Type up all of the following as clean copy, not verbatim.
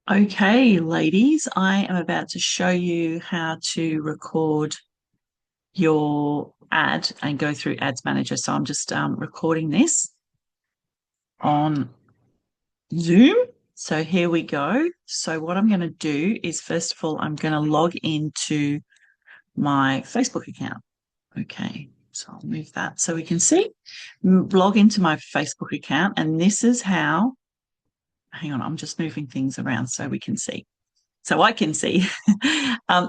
Okay, ladies, I am about to show you how to record your ad and go through Ads Manager. So I'm just recording this on Zoom. So here we go. So what I'm going to do is, first of all, I'm going to log into my Facebook account. Okay, so I'll move that so we can see. Log into my Facebook account, and this is how, hang on, I'm just moving things around so we can see. So I can see.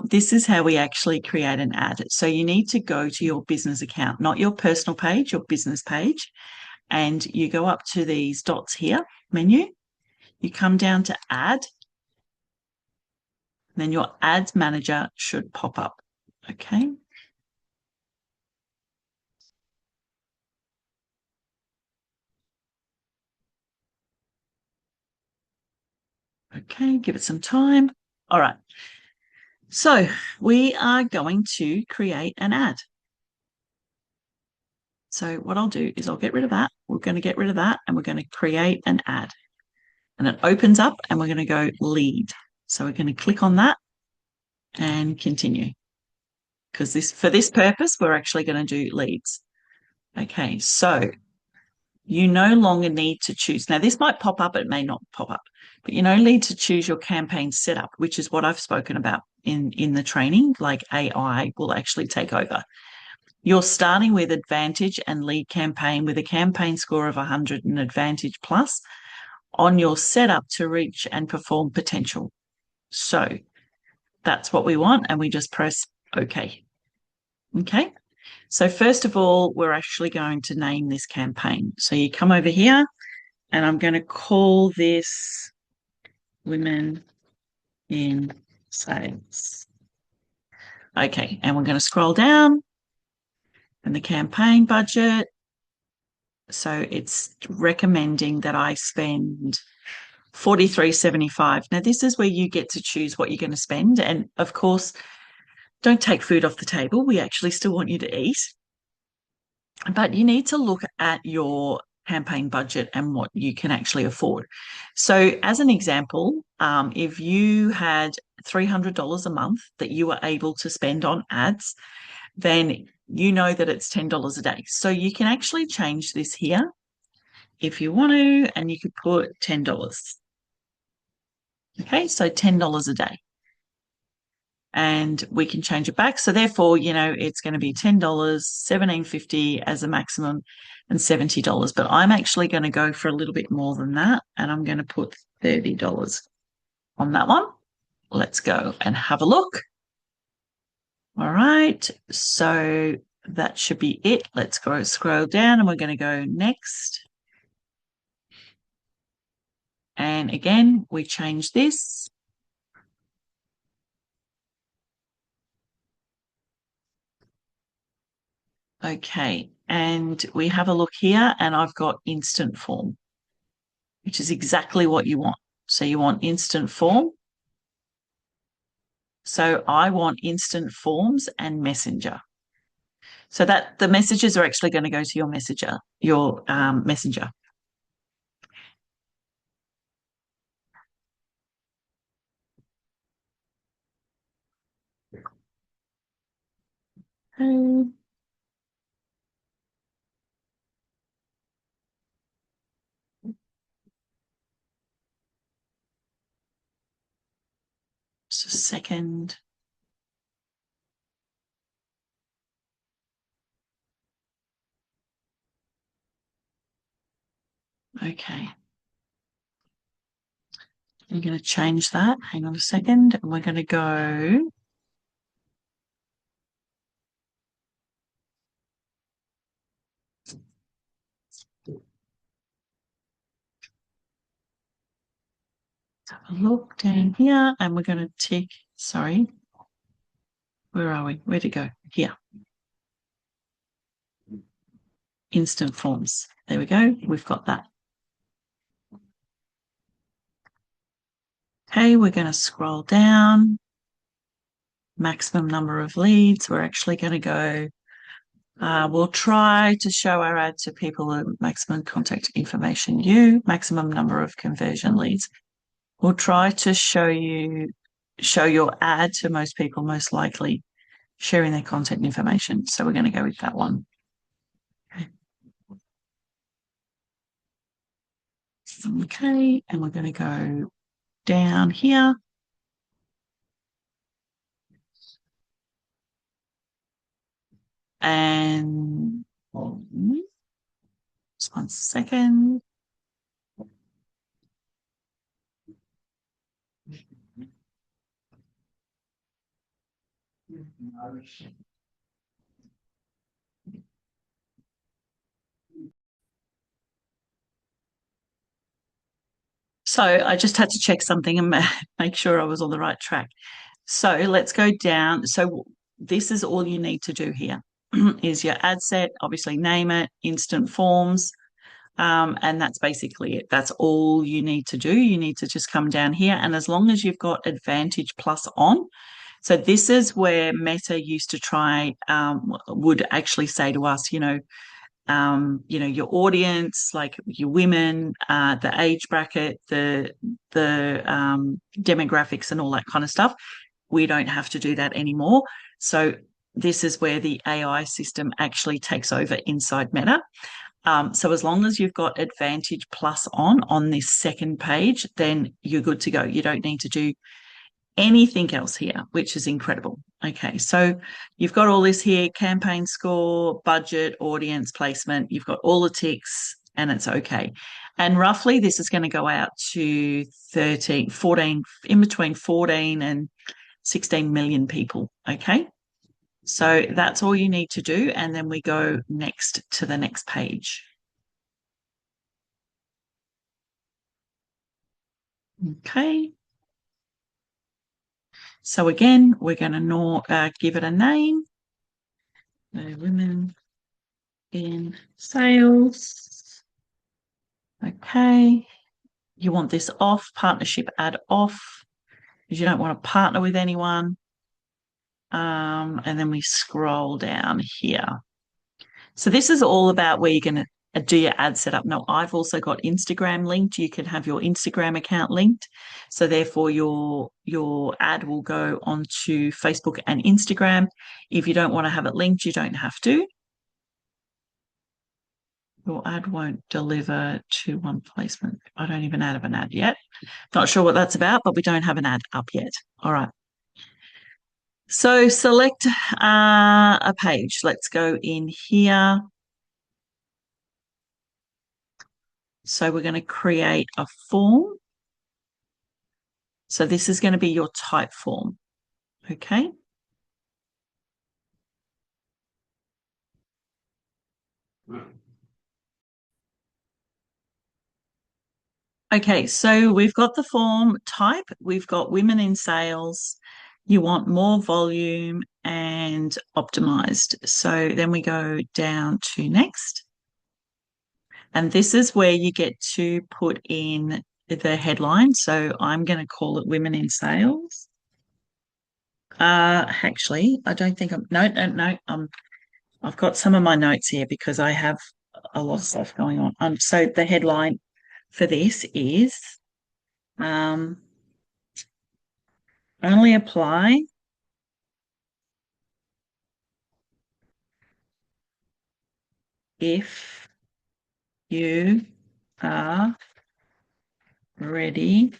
This is how we actually create an ad. So you need to go to your business account, not your personal page, your business page. And you go up to these dots here, menu. You come down to add. Then your ads manager should pop up. Okay. Okay, give it some time. All right. So we are going to create an ad. So what I'll do is I'll get rid of that. We're going to get rid of that and we're going to create an ad. And it opens up and we're going to go lead. So we're going to click on that and continue. Because for this purpose, we're actually going to do leads. Okay, so you no longer need to choose. Now, this might pop up, it may not pop up, but you no need to choose your campaign setup, which is what I've spoken about in the training, like AI will actually take over. You're starting with Advantage and Lead Campaign with a campaign score of 100 and Advantage plus on your setup to reach and perform potential. So that's what we want, and we just press OK. Okay. So first of all, we're actually going to name this campaign. So you come over here, and I'm going to call this Women in Sales. Okay, and we're going to scroll down, and the campaign budget. So it's recommending that I spend $43.75. Now, this is where you get to choose what you're going to spend. And of course, don't take food off the table. We actually still want you to eat. But you need to look at your campaign budget and what you can actually afford. So, as an example, if you had $300 a month that you were able to spend on ads, then you know that it's $10 a day. So, you can actually change this here if you want to, and you could put $10. Okay, so $10 a day. And we can change it back. So therefore, it's going to be $10, $17.50 as a maximum, and $70. But I'm actually going to go for a little bit more than that, and I'm going to put $30 on that one. Let's go and have a look. All right, so that should be it. Let's go scroll down, and we're going to go next. And again, we change this. Okay, and we have a look here, and I've got instant form, which is exactly what you want. So you want instant form. So I want instant forms and messenger. So that the messages are actually going to go to your messenger, messenger. Just a second. Okay. I'm going to change that. Hang on a second. And we're going to go. Let's have a look down here, and we're going to tick. Sorry. Where are we? Where'd it go? Here. Instant forms. There we go. We've got that. Okay, we're going to scroll down. Maximum number of leads. We're actually going to go. We'll try to show our ad to people with maximum contact information. Maximum number of conversion leads. We'll try to show your ad to most people, most likely sharing their contact information. So we're going to go with that one. Okay, and we're going to go down here. And just 1 second. So I just had to check something and make sure I was on the right track. So let's go down. So this is all you need to do here is your ad set, obviously name it, instant forms, and that's basically it. That's all you need to do. You need to just come down here. And as long as you've got Advantage Plus on, so this is where Meta used to try, would actually say to us, your audience, like your women, the age bracket, the demographics and all that kind of stuff. We don't have to do that anymore. So this is where the AI system actually takes over inside Meta. So as long as you've got Advantage Plus on this second page, then you're good to go. You don't need to do anything else here, which is incredible. Okay, so you've got all this here: campaign score, budget, audience placement. You've got all the ticks and it's okay. And roughly this is going to go out to 13, 14, in between 14 and 16 million people. Okay, so that's all you need to do. And then we go next to the next page. Okay. So again, we're going to give it a name. Women in sales. Okay. You want this off, partnership ad off, because you don't want to partner with anyone. And then we scroll down here. So this is all about where you're going to do your ad setup. Now, I've also got Instagram linked. You can have your Instagram account linked. So therefore your ad will go onto Facebook and Instagram. If you don't want to have it linked, you don't have to. Your ad won't deliver to one placement. I don't even have an ad yet. Not sure what that's about, but we don't have an ad up yet. All right. So select a page. Let's go in here. So we're going to create a form. So this is going to be your type form. Okay. Okay, so we've got the form type, we've got women in sales, you want more volume and optimized. So then we go down to next. And this is where you get to put in the headline. So I'm going to call it Women in Sales. Actually, I don't think no. I've got some of my notes here because I have a lot of stuff going on. So the headline for this is only apply if you are ready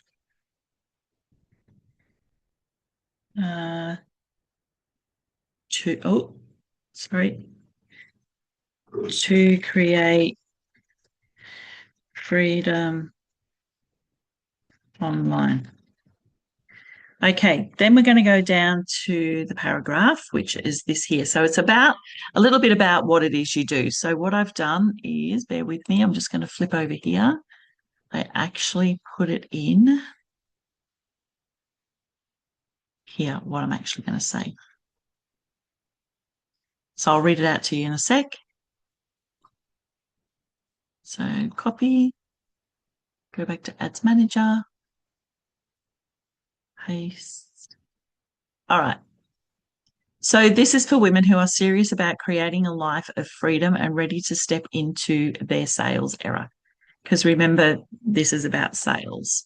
to create freedom online. Okay, then we're going to go down to the paragraph, which is this here. So it's about a little bit about what it is you do. So what I've done is, bear with me, I'm just going to flip over here. I actually put it in here, what I'm actually going to say. So I'll read it out to you in a sec. So copy, go back to Ads Manager, paste. All right. So this is for women who are serious about creating a life of freedom and ready to step into their sales era. Because remember, this is about sales.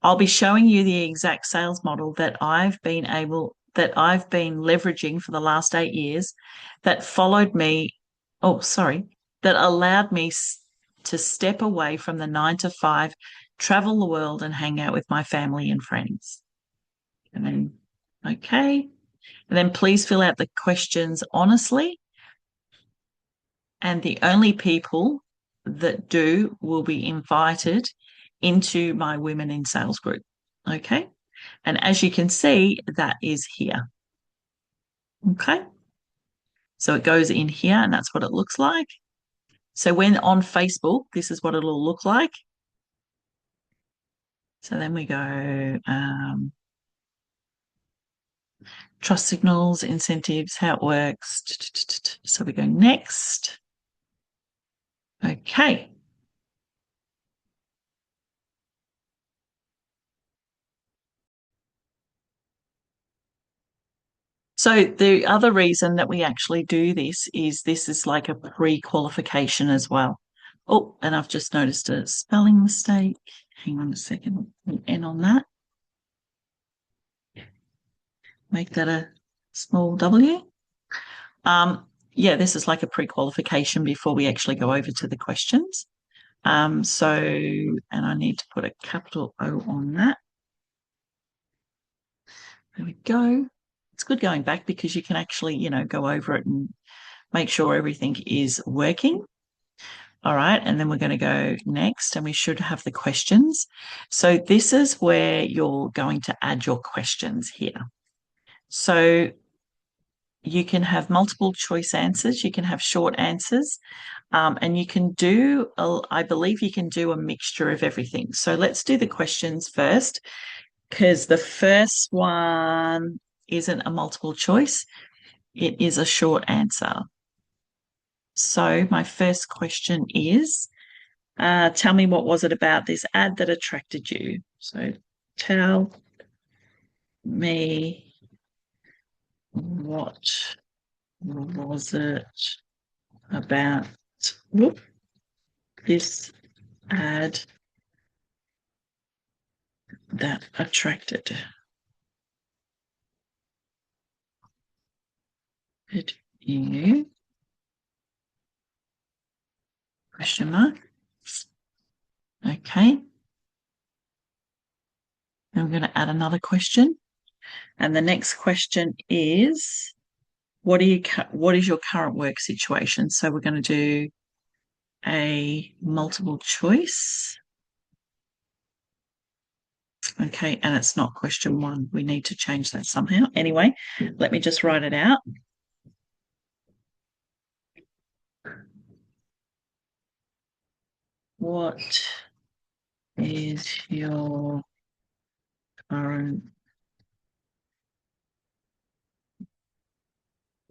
I'll be showing you the exact sales model that I've been leveraging for the last 8 years that followed me. Oh, sorry, that allowed me to step away from the 9 to 5, travel the world and hang out with my family and friends. And then, okay. And then please fill out the questions honestly. And the only people that do will be invited into my Women in Sales group. Okay. And as you can see, that is here. Okay. So it goes in here and that's what it looks like. So when on Facebook, this is what it'll look like. So then we go trust signals, incentives, how it works. So we go next. Okay. So the other reason that we actually do this is like a pre-qualification as well. Oh, and I've just noticed a spelling mistake. Hang on a second. N on that. Make that a small W. Yeah, this is like a pre-qualification before we actually go over to the questions. And I need to put a capital O on that. There we go. It's good going back because you can actually, go over it and make sure everything is working. All right, and then we're going to go next, and we should have the questions. So this is where you're going to add your questions here. So you can have multiple choice answers, you can have short answers, and you can do, I believe you can do a mixture of everything. So let's do the questions first, because the first one isn't a multiple choice, it is a short answer. So my first question is, tell me what was it about this ad that attracted you? So tell me what was it about this ad that attracted you? Question mark. Okay. Then I'm going to add another question. And the next question is, what is your current work situation? So we're going to do a multiple choice. Okay, and it's not question 1. We need to change that somehow. Anyway, let me just write it out. What is your current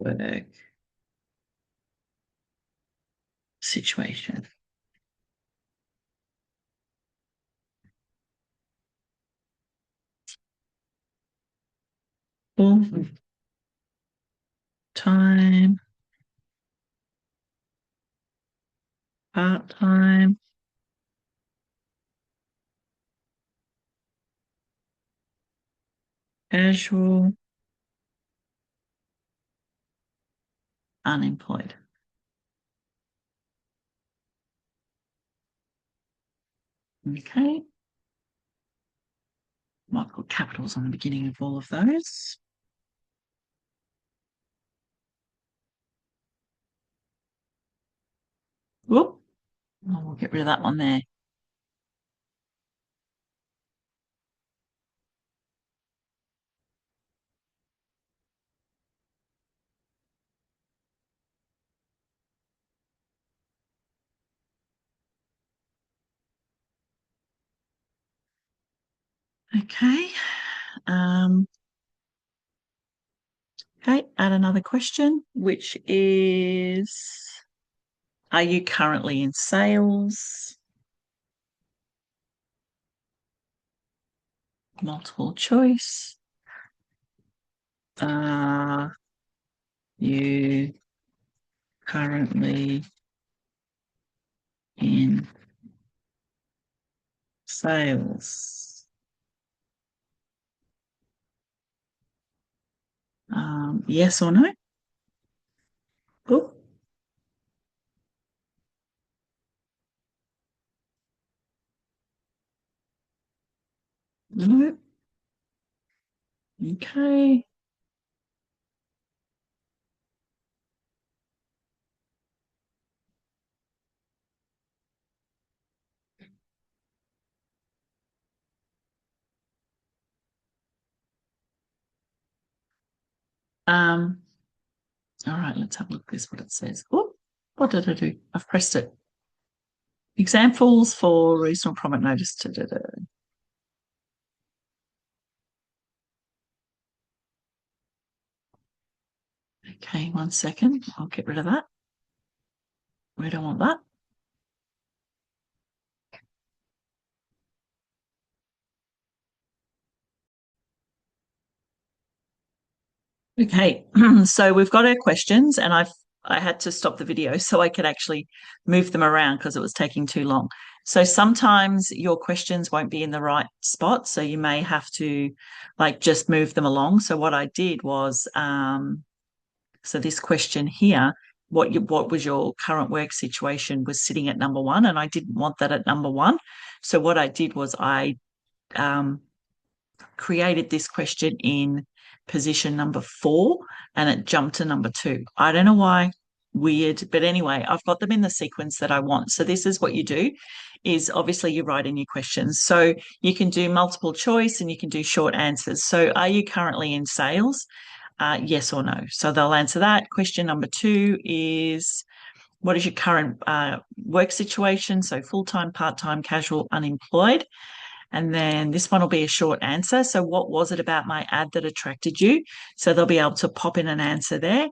work situation? Full time, part time, casual, unemployed. Okay. Might put capitals on the beginning of all of those. Whoop. Oh, we'll get rid of that one there. Okay. Okay, add another question, which is, are you currently in sales? Multiple choice. Are you currently in sales? Yes or no? Oh, no. Okay. Um, all right, let's have a look at this, what it says. Oh, what did I do? I've pressed it. Examples for reasonable profit notice. Da. Okay, 1 second. I'll get rid of that. We don't want that. Okay, so we've got our questions, and I had to stop the video so I could actually move them around because it was taking too long. So sometimes your questions won't be in the right spot, so you may have to like just move them along. So what I did was, so this question here, what was your current work situation, was sitting at number one, and I didn't want that at number one. So what I did was I um, created this question in position number 4 and it jumped to number 2. I don't know why, weird, but anyway, I've got them in the sequence that I want. So this is what you do, is obviously you write in your questions. So you can do multiple choice and you can do short answers. So are you currently in sales? Yes or no. So they'll answer that. Question number 2 is, what is your current work situation? So full-time, part-time, casual, unemployed. And then this one will be a short answer. So what was it about my ad that attracted you? So they'll be able to pop in an answer there.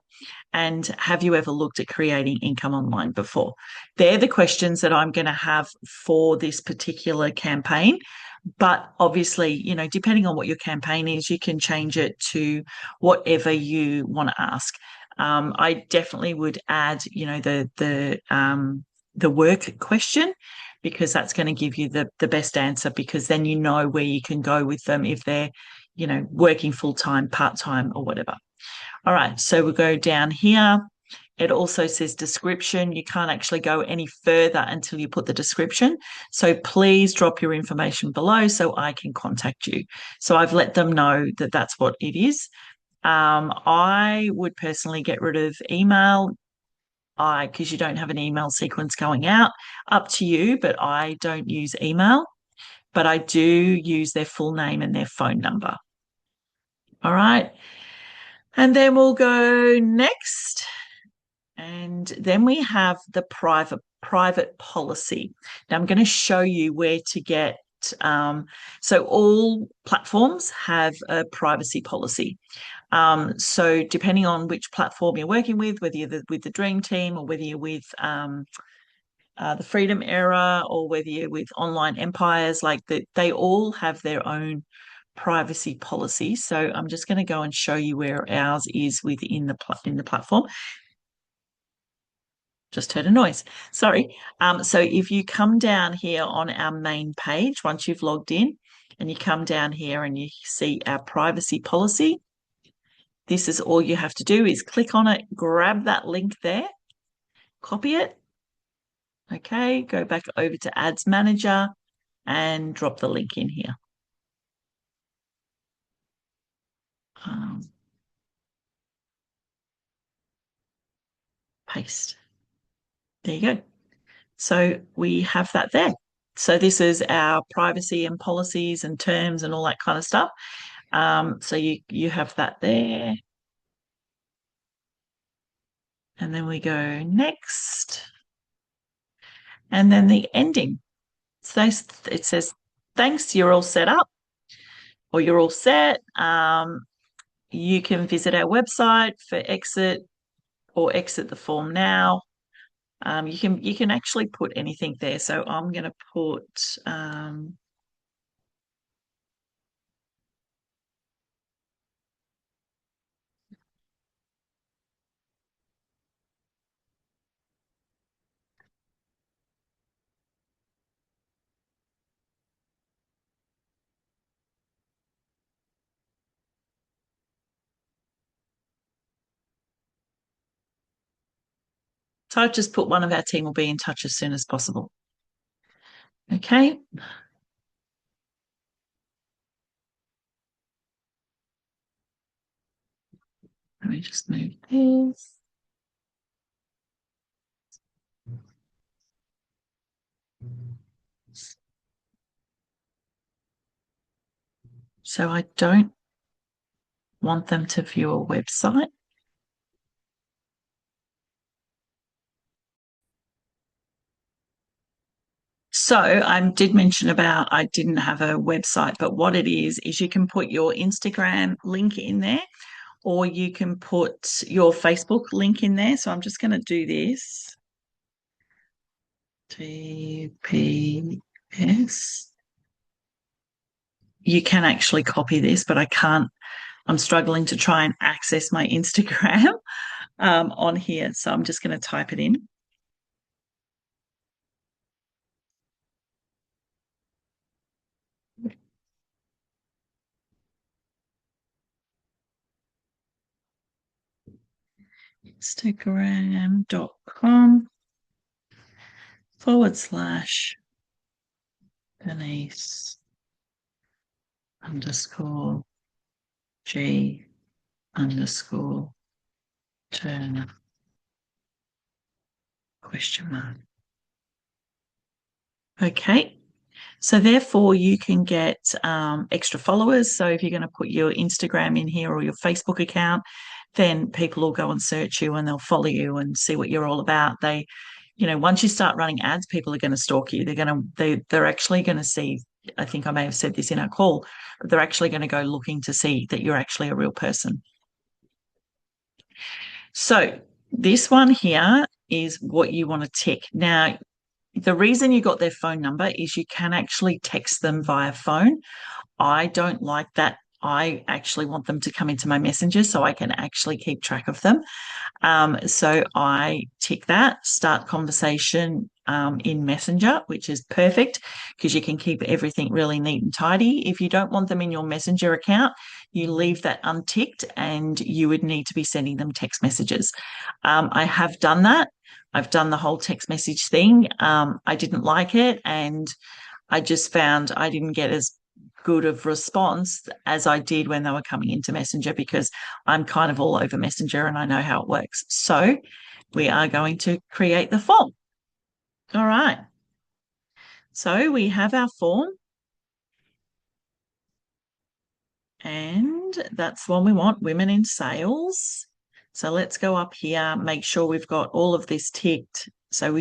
And have you ever looked at creating income online before? They're the questions that I'm going to have for this particular campaign. But obviously, depending on what your campaign is, you can change it to whatever you want to ask. I definitely would add, the work question, because that's going to give you the best answer, because then you know where you can go with them if they're, working full time, part time, or whatever. All right, so we'll go down here. It also says description. You can't actually go any further until you put the description. So please drop your information below so I can contact you. So I've let them know that that's what it is. I would personally get rid of email, because you don't have an email sequence going out. Up to you, but I don't use email, but I do use their full name and their phone number. All right. And then we'll go next. And then we have the private policy. Now I'm going to show you where to get. So all platforms have a privacy policy. So depending on which platform you're working with, whether you're with the Dream Team or whether you're with the Freedom Era or whether you're with Online Empires, they all have their own privacy policy. So I'm just going to go and show you where ours is within in the platform. Just heard a noise. Sorry. So if you come down here on our main page, once you've logged in, and you come down here and you see our privacy policy, this is all you have to do is click on it, grab that link there, copy it. Okay, go back over to Ads Manager and drop the link in here. Paste. There you go. So we have that there. So this is our privacy and policies and terms and all that kind of stuff. So you have that there. And then we go next. And then the ending. So it says, thanks, you're all set up, or you're all set. You can visit our website for exit or exit the form now. You can actually put anything there. So I'm going to put So I've just put one of our team will be in touch as soon as possible. Okay. Let me just move this. So I don't want them to view a website. So I did mention about I didn't have a website, but what it is you can put your Instagram link in there, or you can put your Facebook link in there. So I'm just going to do this. TPS. You can actually copy this, but I can't. I'm struggling to try and access my Instagram on here. So I'm just going to type it in. Instagram.com/Denise _ G _ Turner ? Okay. So therefore you can get extra followers. So if you're going to put your Instagram in here or your Facebook account, then people will go and search you and they'll follow you and see what you're all about. They, once you start running ads, people are going to stalk you. They're actually going to see, I think I may have said this in our call, they're actually going to go looking to see that you're actually a real person. So this one here is what you want to tick. Now, the reason you got their phone number is you can actually text them via phone. I don't like that. I actually want them to come into my messenger so I can actually keep track of them. So I tick that, start conversation in Messenger, which is perfect because you can keep everything really neat and tidy. If you don't want them in your Messenger account, you leave that unticked and you would need to be sending them text messages. I have done that. I've done the whole text message thing. I didn't like it, and I just found I didn't get as good of response as I did when they were coming into Messenger because I'm kind of all over Messenger and I know how it works. So we are going to create the form. All right. So we have our form. And that's one we want, women in sales. So let's go up here, make sure we've got all of this ticked. So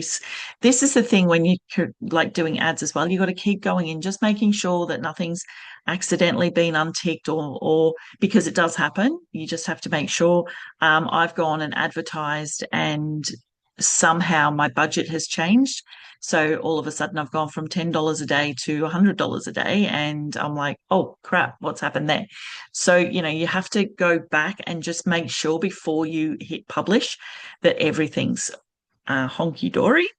this is the thing when you like doing ads as well, you've got to keep going in, just making sure that nothing's accidentally been unticked or because it does happen. You just have to make sure. I've gone and advertised and somehow my budget has changed. So all of a sudden I've gone from $10 a day to $100 a day. And I'm like, oh crap, what's happened there? So, you have to go back and just make sure before you hit publish that everything's honky dory.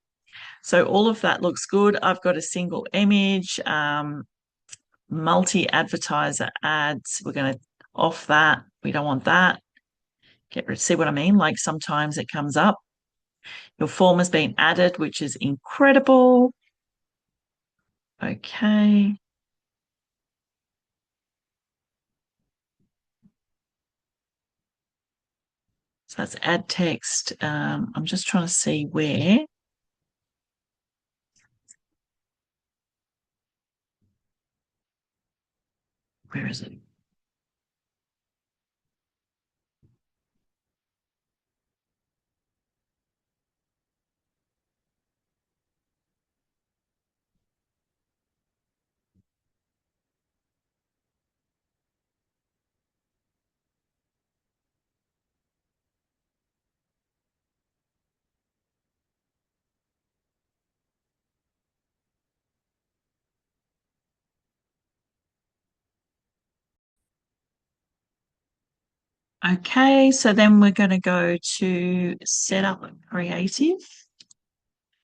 So all of that looks good. I've got a single image, multi-advertiser ads. We're going to off that. We don't want that. See what I mean? Like sometimes it comes up. Your form has been added, which is incredible. Okay. So that's add text. I'm just trying to see where. Where is it? Okay, so then we're going to go to set up creative.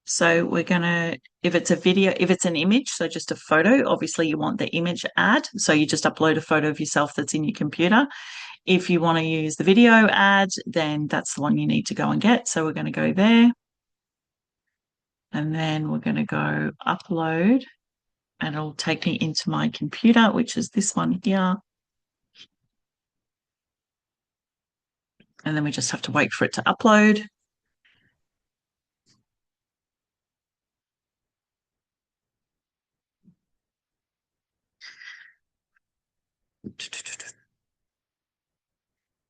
So we're going to, if it's a video, if it's an image, so just a photo, obviously you want the image ad. So you just upload a photo of yourself that's in your computer. If you want to use the video ad, then that's the one you need to go and get. So we're going to go there. And then we're going to go upload, and it'll take me into my computer, which is this one here. And then we just have to wait for it to upload.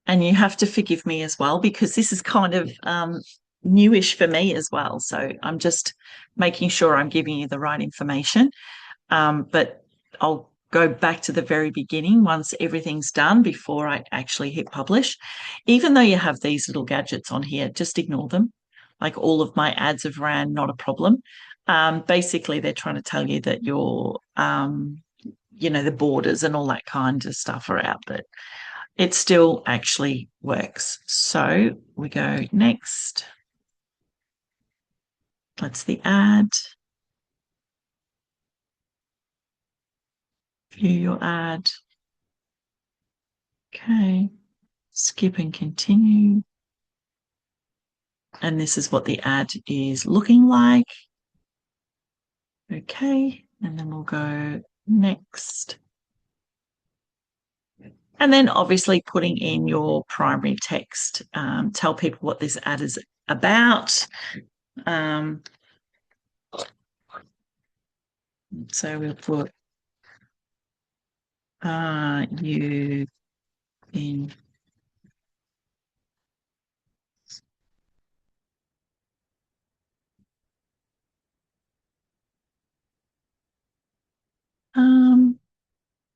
And you have to forgive me as well, because this is kind of newish for me as well. So I'm just making sure I'm giving you the right information. But I'll go back to the very beginning once everything's done before I actually hit publish. Even though you have these little gadgets on here, just ignore them. Like, all of my ads have ran, not a problem. Basically, they're trying to tell you that the borders and all that kind of stuff are out, but it still actually works. So we go next. That's the ad. View your ad. Okay. Skip and continue. And this is what the ad is looking like. Okay. And then we'll go next. And then obviously putting in your primary text. Tell people what this ad is about. So we'll put you in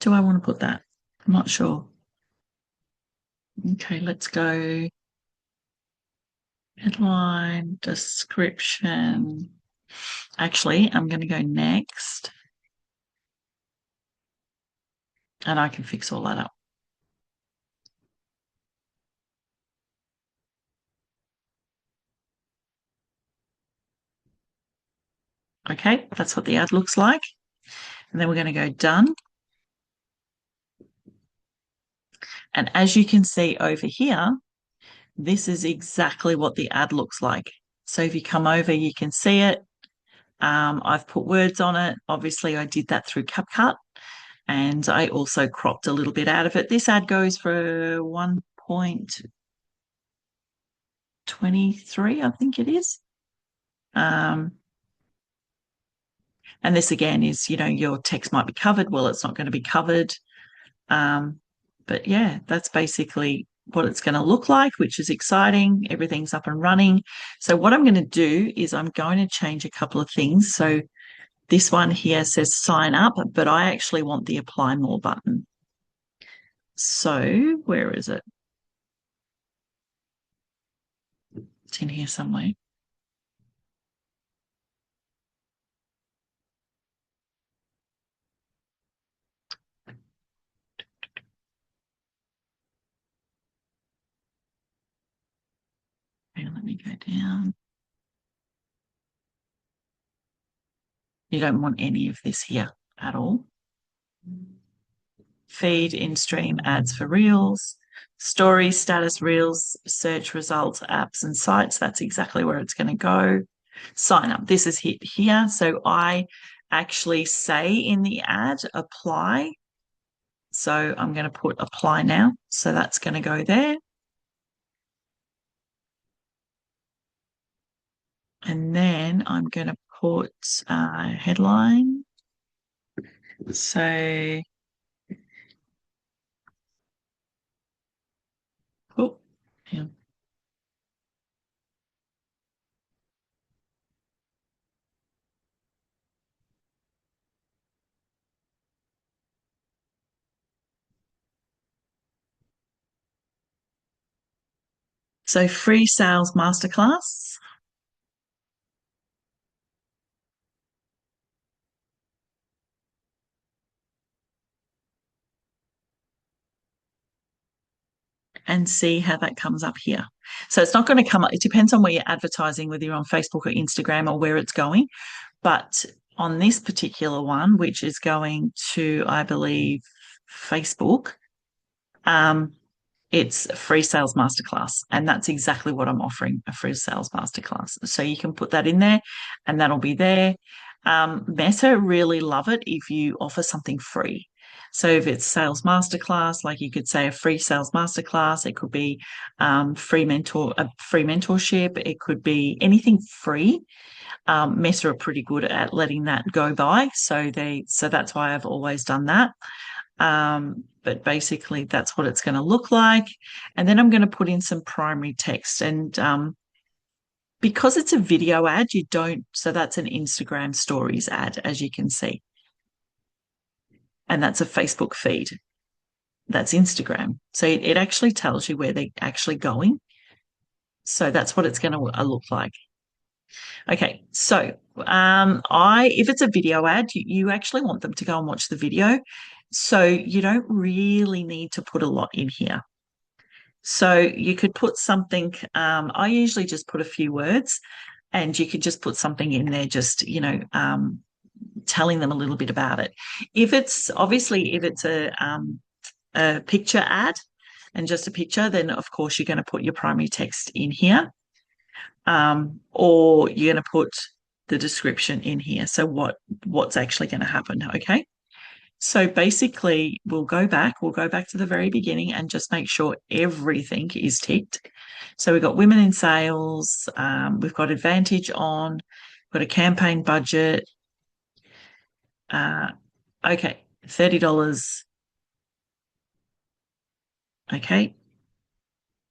do I want to put that? I'm not sure. Okay, let's go headline, description. Actually, I'm going to go next, and I can fix all that up. Okay, that's what the ad looks like. And then we're going to go done. And as you can see over here, this is exactly what the ad looks like. So if you come over, you can see it. I've put words on it. Obviously, I did that through CapCut, and I also cropped a little bit out of it. This ad goes for 1.23, I think it is. And this again is, your text might be covered. Well, it's not going to be covered. But yeah, that's basically what it's going to look like, which is exciting. Everything's up and running. So what I'm going to do is I'm going to change a couple of things. So this one here says sign up, but I actually want the apply more button. So where is it? It's in here somewhere. Okay, let me go down. You don't want any of this here at all. Feed, in-stream ads for Reels, story, status, Reels, search results, apps and sites. That's exactly where it's going to go. Sign up. This is hit here. So I actually say in the ad, apply. So I'm going to put apply now. So that's going to go there. And then I'm going to put headline. So, oh, yeah. So free sales masterclass. And see how that comes up here. So it's not going to come up. It depends on where you're advertising, whether you're on Facebook or Instagram or where it's going. But on this particular one, which is going to, I believe, Facebook, It's a free sales masterclass. And that's exactly what I'm offering, a free sales masterclass. So you can put that in there and that'll be there. Meta really love it if you offer something free. So if it's sales masterclass, like you could say a free sales masterclass, it could be a free mentorship, it could be anything free. Meta are pretty good at letting that go by, so that's why I've always done that. But basically, that's what it's going to look like, and then I'm going to put in some primary text, and because it's a video ad, you don't. So that's an Instagram Stories ad, as you can see, and that's a Facebook feed. That's Instagram. So it actually tells you where they're actually going. So that's what it's going to look like. Okay, so if it's a video ad, you actually want them to go and watch the video. So you don't really need to put a lot in here. So you could put something, I usually just put a few words, and you could just put something in there, just, telling them a little bit about it. If it's a picture ad and just a picture, then of course you're going to put your primary text in here. Or you're going to put the description in here. So what's actually going to happen, okay? So basically, we'll go back to the very beginning and just make sure everything is ticked. So we've got women in sales, we've got advantage on, we've got a campaign budget. Okay, $30. Okay.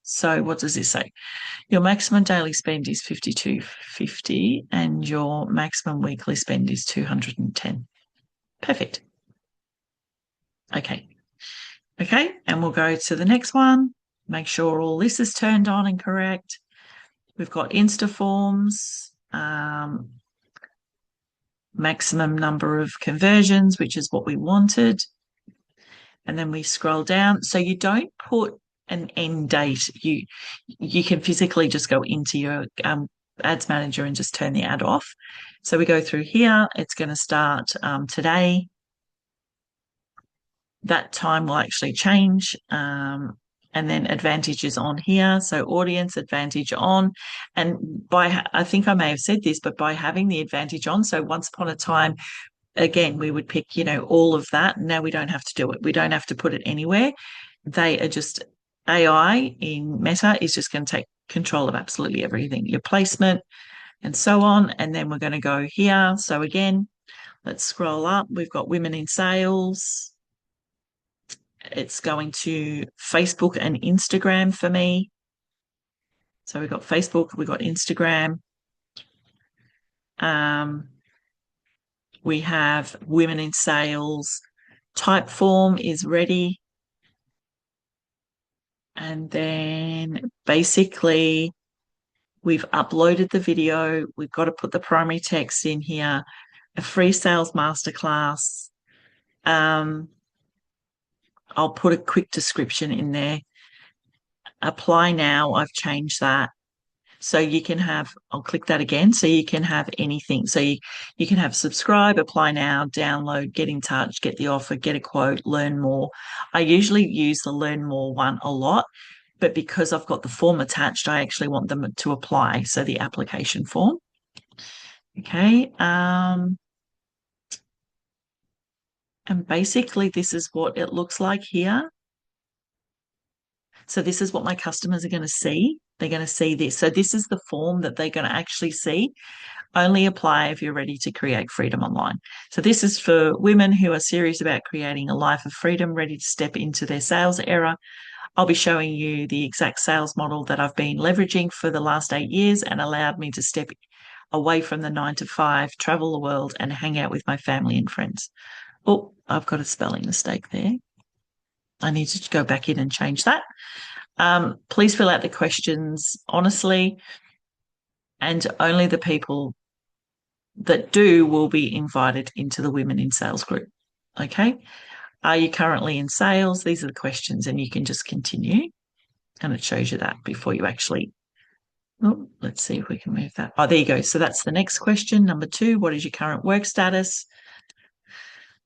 So what does this say? Your maximum daily spend is $52.50 and your maximum weekly spend is $210. Perfect. Okay. Okay, and we'll go to the next one. Make sure all this is turned on and correct. We've got Insta forms, maximum number of conversions, which is what we wanted. And then we scroll down. So you don't put an end date. You can physically just go into your ads manager and just turn the ad off. So we go through here. It's going to start today. That time will actually change. And then advantage is on here. So audience advantage on. And I think I may have said this, but by having the advantage on, so once upon a time, again, we would pick, all of that. Now we don't have to do it. We don't have to put it anywhere. They are just, AI in Meta is just going to take control of absolutely everything, your placement and so on. And then we're going to go here. So again, let's scroll up. We've got women in sales. It's going to Facebook and Instagram for me. So we've got Facebook, we've got Instagram. We have women in sales. Type form is ready. And then basically we've uploaded the video. We've got to put the primary text in here, a free sales masterclass. I'll put a quick description in there. Apply now. I've changed that. So you can have, I'll click that again. So you can have anything. So you can have subscribe, apply now, download, get in touch, get the offer, get a quote, learn more. I usually use the learn more one a lot, but because I've got the form attached, I actually want them to apply. So the application form. Okay. And basically this is what it looks like here. So this is what my customers are going to see. They're going to see this. So this is the form that they're going to actually see. Only apply if you're ready to create freedom online. So this is for women who are serious about creating a life of freedom, ready to step into their sales era. I'll be showing you the exact sales model that I've been leveraging for the last 8 years and allowed me to step away from the 9 to 5, travel the world and hang out with my family and friends. Oh, I've got a spelling mistake there. I need to go back in and change that. Please fill out the questions honestly, and only the people that do will be invited into the Women in Sales group. Okay. Are you currently in sales? These are the questions, and you can just continue. And it shows you that before you actually. Oh, let's see if we can move that. Oh, there you go. So that's the next question. Number 2, what is your current work status?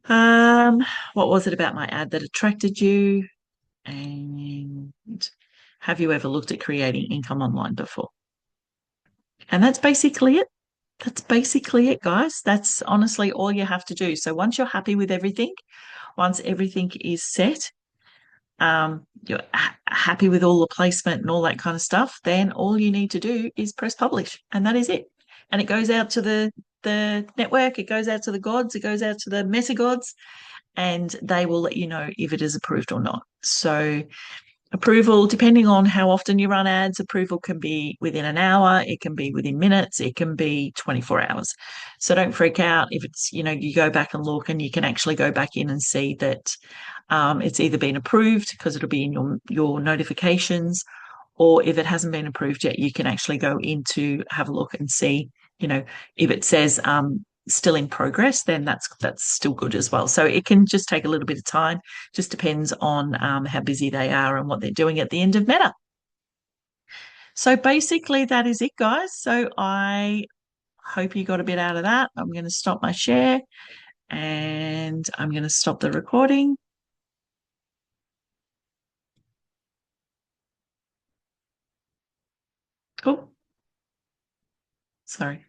What was it about my ad that attracted you? And have you ever looked at creating income online before? And that's basically it. That's basically it, guys. That's honestly all you have to do. So once you're happy with everything, once everything is set, you're happy with all the placement and all that kind of stuff, then all you need to do is press publish, and that is it. And it goes out to the network, it goes out to the gods, it goes out to the meta gods, and they will let you know if it is approved or not. So approval, depending on how often you run ads, approval can be within an hour, it can be within minutes, it can be 24 hours. So don't freak out if it's, you go back and look, and you can actually go back in and see that it's either been approved, because it'll be in your notifications, or if it hasn't been approved yet, you can actually go in to have a look and see, if it says still in progress, then that's still good as well. So it can just take a little bit of time. Just depends on how busy they are and what they're doing at the end of Meta. So basically that is it, guys. So I hope you got a bit out of that. I'm going to stop my share, and I'm going to stop the recording. Cool. Sorry.